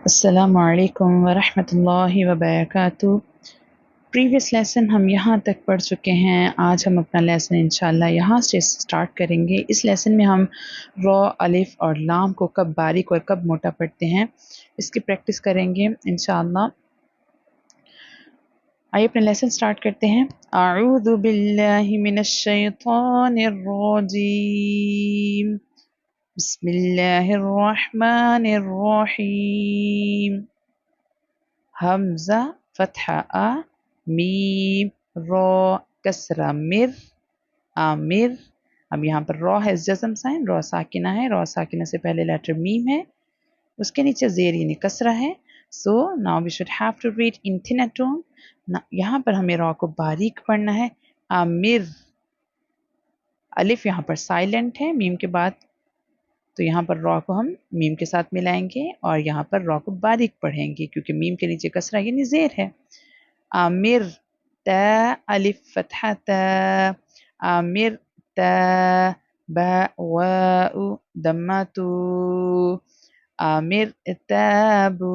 السلام علیکم ورحمۃ اللہ وبرکاتہ۔ پریویس لیسن ہم یہاں تک پڑھ چکے ہیں۔ آج ہم اپنا لیسن انشاءاللہ یہاں سے سٹارٹ کریں گے۔ اس لیسن میں ہم را، الف اور لام کو کب باریک اور کب موٹا پڑھتے ہیں اس کی پریکٹس کریں گے انشاءاللہ۔ آئیے اپنا لیسن سٹارٹ کرتے ہیں۔ اعوذ باللہ من الشیطان الرجیم، بسم اللہ الرحمن الرحیم۔ حمزہ فتحہ آ، میم را کسرہ مر، آمر۔ اب یہاں پر را ہے جزم سائن، را ساکنہ ہے، را ساکنہ سے پہلے لیٹر میم ہے، اس کے نیچے زیر یعنی کسرہ ہے۔ So now we should have to read in تھن ٹون۔ یہاں پر ہمیں را کو باریک پڑھنا ہے۔ آمر، الف یہاں پر سائلنٹ ہے میم کے بعد، تو یہاں پر را کو ہم میم کے ساتھ ملائیں گے اور یہاں پر را کو باریک پڑھیں گے کیونکہ میم کے نیچے کسرہ یعنی زیر ہے۔ آمر تا، الف فتحہ تا، آمر تا، با واؤ دمہ تو، آمر تابو،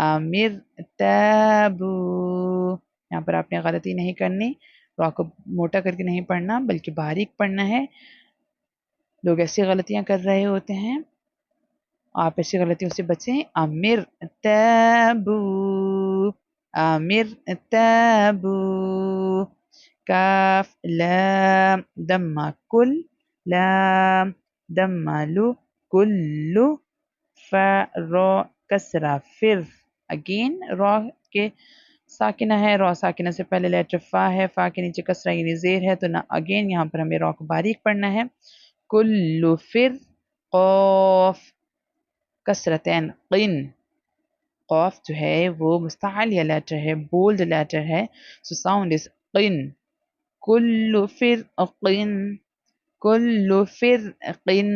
آمر تابو۔ یہاں پر آپ نے غلطی نہیں کرنی، را کو موٹا کر کے نہیں پڑھنا بلکہ باریک پڑھنا ہے۔ لوگ ایسی غلطیاں کر رہے ہوتے ہیں، آپ ایسی غلطیوں سے بچیں۔ امر تابو، امر تابو۔ کاف لام دمہ کل، لام دمہ لو، کلو۔ فا را کسرہ فر، اگین را کے ساکنہ ہے، را ساکنہ سے پہلے لیٹر فا ہے، فا کے نیچے کسرہ یعنی زیر ہے، تو اگین یہاں پر ہمیں را کو باریک پڑھنا ہے۔ کل فر، قوف کسرتین قن، قوف جو ہے وہ مستعلیہ لیٹر ہے، بولڈ لیٹر ہے، سو ساؤنڈ از قن۔ کل فرقن، کل فرقن،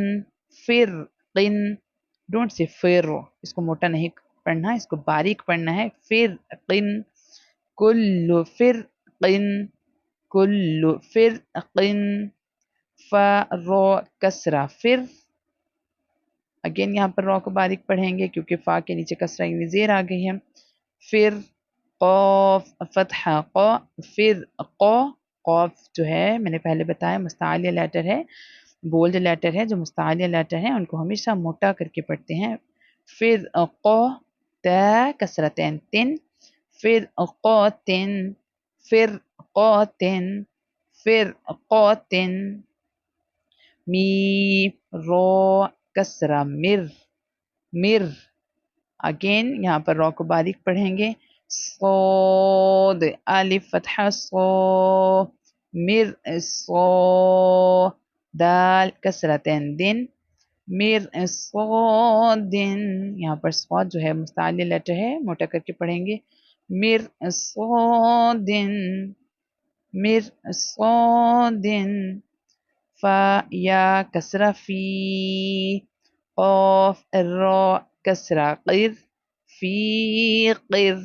فرقن، ڈونٹ سے فر، اس کو موٹا نہیں پڑھنا، اس کو باریک پڑھنا ہے۔ فرقن، کل فرقن، کل فرقن۔ فا را کسرہ فر، اگین یہاں پر را کو باریک پڑھیں گے کیونکہ فا کے نیچے کسرہ یعنی زیر آ گئی ہے۔ فر قوف فتحہ قا، فر قا، قوف جو ہے میں نے پہلے بتایا مستعلیہ لیٹر ہے، بولڈ لیٹر ہے، جو مستعلیہ لیٹر ہے ان کو ہمیشہ موٹا کر کے پڑھتے ہیں۔ فر قا، تا کسرتین تن، فر قاتن، فر قاتن، فر قاتن۔ میم را کسرہ مر، مر، اگین یہاں پر را کو باریک پڑھیں گے۔ صاد، الف فتحہ صا، مر صا، دال کسرتین دن، مر صادن، یہاں پر صاد جو ہے مستعلیہ لیٹر ہے، موٹا کر کے پڑھیں گے۔ مر صادن، مر صادن۔ فا یا کسرہ فی، قاف را کسرہ قر، فی قر،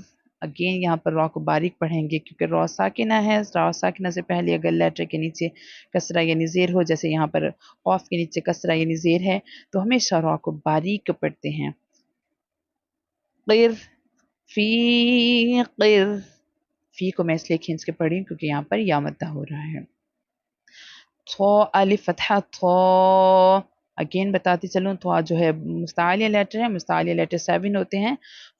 اگین یہاں پر را کو باریک پڑھیں گے کیونکہ را ساکنہ ہے، را ساکنہ سے پہلے اگر لیٹر کے نیچے کسرہ یعنی زیر ہو، جیسے یہاں پر قاف کے نیچے کسرہ یعنی زیر ہے تو ہمیشہ را کو باریک پڑھتے ہیں۔ قر، فی قر، فی کو میں اس لیے کھینچ کے پڑھی کیونکہ یہاں پر یا مدہ ہو رہا ہے۔ تھا، الف فتحہ تھا، اگین بتاتی چلوں، تھا جو ہے مستعلیہ لیٹر ہے، مستعلیہ لیٹر 7 ہوتے ہیں،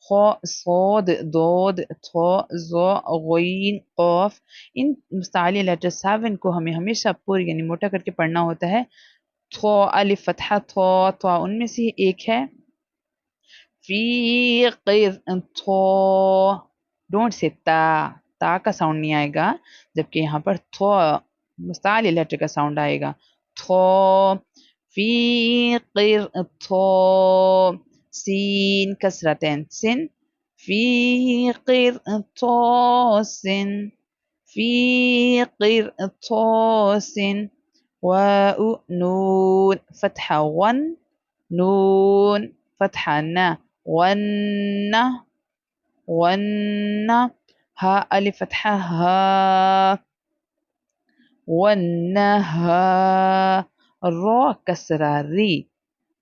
خا، صاد، دود، تھا، ظا، غین، قاف۔ ان مستعلیہ لیٹر 7 کو ہمیں ہمیشہ پوری یعنی موٹا کر کے پڑھنا ہوتا ہے۔ تھا، الف فتحہ تھا، تھا ان میں سے ایک ہے۔ فی قر، تھا، ڈونٹ سے تا، تا کا ساؤنڈ نہیں آئے گا، جبکہ یہاں پر تھا مستعلیہ لیٹر کا ساؤنڈ آئے گا۔ تھا، فی قر، تھا، سین کسرتین سن، فی قر تھا سن، فی قر تھا سن۔ واؤ نون فتحہ ون، نون فتحہ نا، ون، ون۔ ہا، الف فتحہ ہا، والنہار، را کسرہ ری،